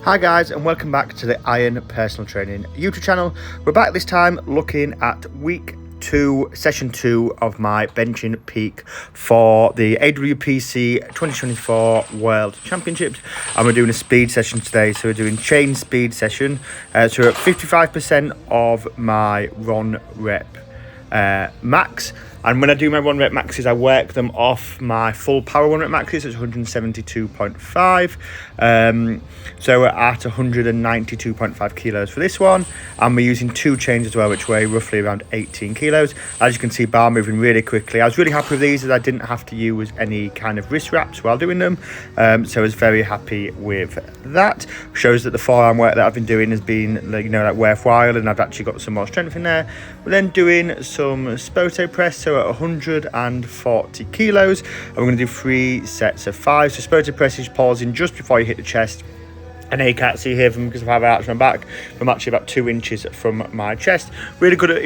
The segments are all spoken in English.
Hi guys, and welcome back to the Iron Personal Training YouTube channel. We're back this time looking at week 2, session 2 of my benching peak for the AWPC 2024 World Championships, and we're doing a speed session today. So we're doing chain speed session. So we're at 55% of my run rep max. And when I do my 1 rep maxes, I work them off my full power 1 rep maxes. It's 172.5. So we're at 192.5 kilos for this one. And we're using 2 chains as well, which weigh roughly around 18 kilos. As you can see, bar moving really quickly. I was really happy with these as I didn't have to use any kind of wrist wraps while doing them. So I was very happy with that. Shows that the forearm work that I've been doing has been, like worthwhile, and I've actually got some more strength in there. We're then doing some spoto press. So at 140 kilos, and we're going to do 3 sets of 5. So spoto press is pausing just before you hit the chest. And you can't see here because of how I arch my back, I'm actually about 2 inches from my chest. Really good at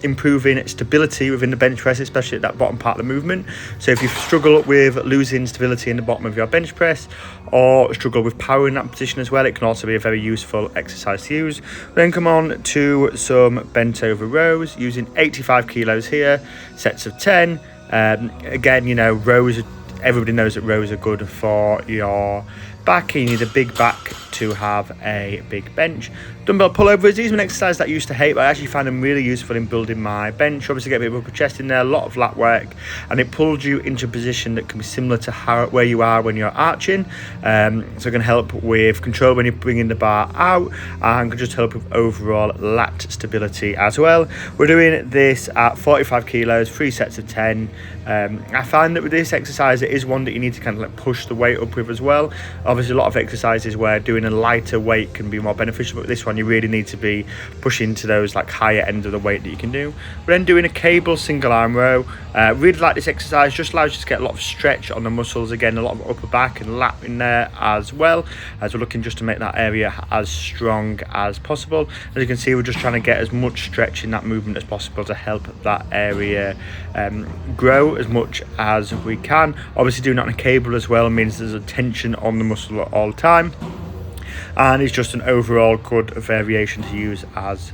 improving stability within the bench press, especially at that bottom part of the movement. So if you struggle with losing stability in the bottom of your bench press, or struggle with power in that position as well, it can also be a very useful exercise to use. Then come on to some bent over rows using 85 kilos here, sets of 10. Again, rows, everybody knows that rows are good for your back. You need a big back to have a big bench. Dumbbell pullovers, these are an exercise that I used to hate, but I actually find them really useful in building my bench. Obviously get a bit of upper chest in there, a lot of lat work, and it pulls you into a position that can be similar to where you are when you're arching. So it can help with control when you're bringing the bar out, and can just help with overall lat stability as well. We're doing this at 45 kilos, 3 sets of 10. I find that with this exercise, it is one that you need to kind of push the weight up with as well. Obviously a lot of exercises where doing a lighter weight can be more beneficial, but with this one you really need to be pushing to those higher end of the weight that you can do. We're then doing a cable single arm row. Really like this exercise, just allows you to get a lot of stretch on the muscles, again a lot of upper back and lat in there as well, as we're looking just to make that area as strong as possible. As you can see, we're just trying to get as much stretch in that movement as possible to help that area grow as much as we can. Obviously doing that on a cable as well means there's a tension on the muscle at all time, and it's just an overall good variation to use as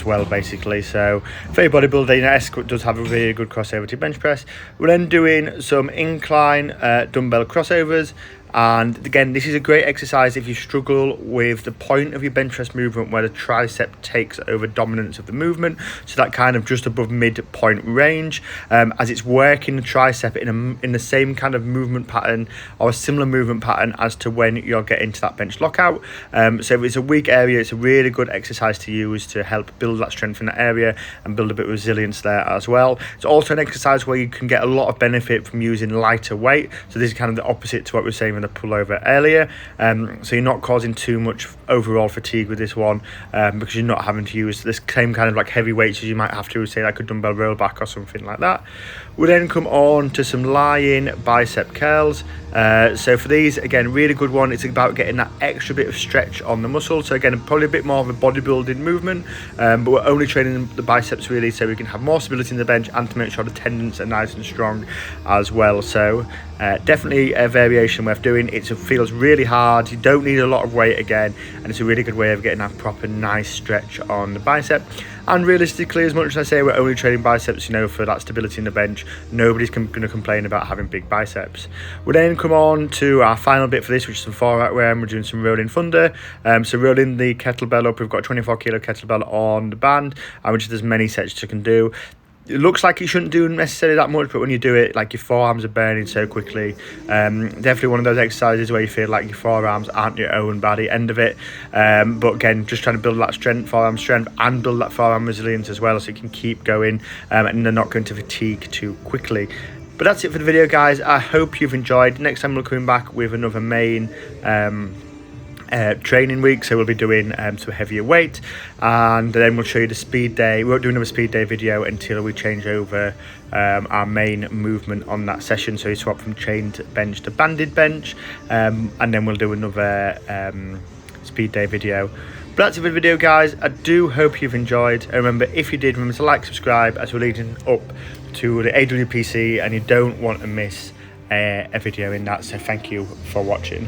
well, basically. So very bodybuilding-esque, it does have a really good crossover to bench press. We're then doing some incline dumbbell crossovers. And again, this is a great exercise if you struggle with the point of your bench press movement where the tricep takes over dominance of the movement, so that kind of just above midpoint range, as it's working the tricep in the same kind of movement pattern or a similar movement pattern as to when you're getting to that bench lockout. So if it's a weak area, it's a really good exercise to use to help build that strength in that area and build a bit of resilience there as well. It's also an exercise where you can get a lot of benefit from using lighter weight. So this is kind of the opposite to what we were saying with the pullover earlier. So you're not causing too much overall fatigue with this one, because you're not having to use this same kind of heavy weights as you might have to, say, like a dumbbell roll back or something like that. We'll then come on to some lying bicep curls. So for these, again, really good one. It's about getting that extra bit of stretch on the muscle. So again, probably a bit more of a bodybuilding movement, but we're only training the biceps really so we can have more stability in the bench and to make sure the tendons are nice and strong as well. So definitely a variation worth doing. It feels really hard, you don't need a lot of weight again, and it's a really good way of getting that proper nice stretch on the bicep. And realistically, as much as I say we're only training biceps, for that stability in the bench, nobody's going to complain about having big biceps. We'll then come on to our final bit for this, which is some forearm wear, and we're doing some rolling thunder. So rolling the kettlebell up, we've got a 24 kilo kettlebell on the band, and which there's many sets you can do. It looks like you shouldn't do necessarily that much, but when you do it, your forearms are burning so quickly. Definitely one of those exercises where you feel like your forearms aren't your own by the end of it. But again, just trying to build that forearm strength, and build that forearm resilience as well, so you can keep going and they're not going to fatigue too quickly. But that's it for the video, guys. I hope you've enjoyed. Next time we're coming back with another main training week, so we'll be doing some heavier weight, and then we'll show you the speed day. We won't do another speed day video until we change over our main movement on that session, so you swap from chained bench to banded bench, and then we'll do another speed day video. But that's it for the video, guys. I do hope you've enjoyed, and remember, if you did, remember to like, subscribe, as we're leading up to the AWPC and you don't want to miss a video in that. So thank you for watching.